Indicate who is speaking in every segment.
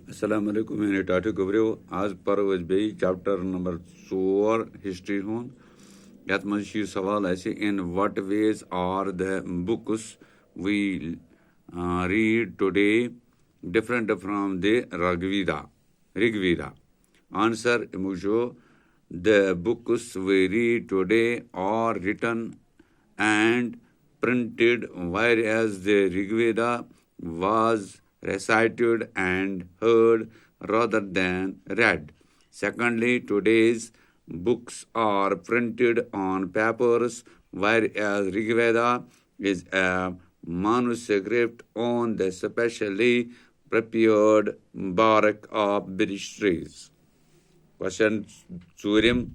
Speaker 1: Assalamu alaikum and Tatu Gubrio. As per was be chapter number 4 history hon. Yat manshi sawal aise in what ways are the books we read today different from the Rigveda? Answer Mujo. The books we read today are written and printed, whereas the Rigveda was recited and heard rather than read. Secondly, today's books are printed on papers, whereas Rigveda is a manuscript on the specially prepared bark of British trees. Question Surim.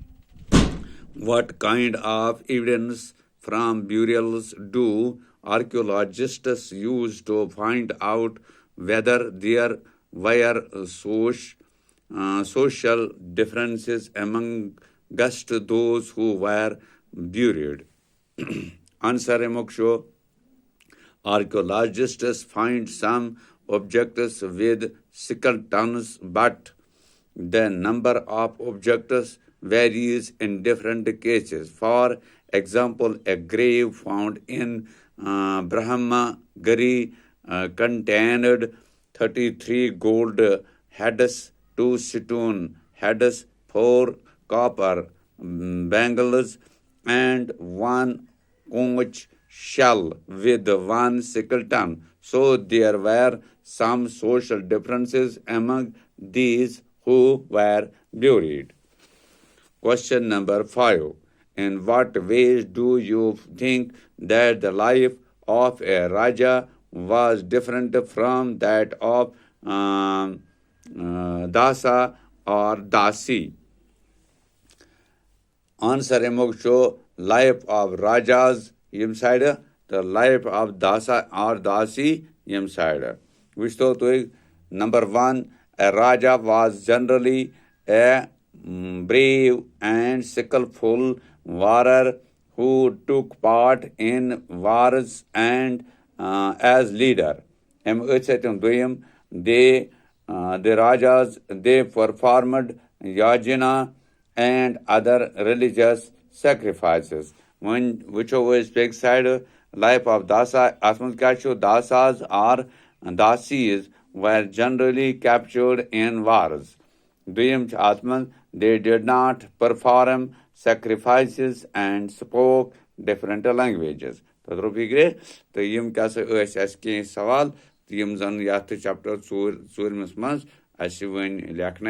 Speaker 1: What kind of evidence from burials do archaeologists use to find out whether there were social differences amongst those who were buried? Answer Moksho. Archaeologists find some objects with skeletons, but the number of objects varies in different cases. For example, a grave found in Brahmagiri contained 33 gold heads, 2 stone heads, 4 copper bangles, and 1 conch shell with 1 skeleton. So there were some social differences among these who were buried. Question number 5. In what ways do you think that the life of a Raja was different from that of Dasa or Dasi? Answer Moksho. Life of Rajas yimside, the life of Dasa or Dasi yimside. Which to number 1, a Raja was generally a brave and skillful warrior who took part in wars and as leader. The Rajas, they performed yajna and other religious sacrifices. Which always takes side life of Dasa, Dasas or Dasis were generally captured in wars. They did not perform sacrifices and spoke different languages. तो यम क्या के सवाल तो यम जन यथ chapter 4 मज अस one लेखन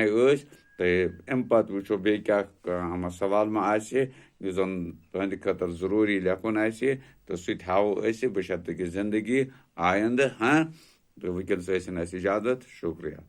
Speaker 1: तो अम पे वो बे क्या हम सवाल मा जन तुंद खतर जरूरी लेखुन तो सह हावो बशर्त कि जिंदगी आयंद हाँ तो वनस इजाजत शुक्रिया।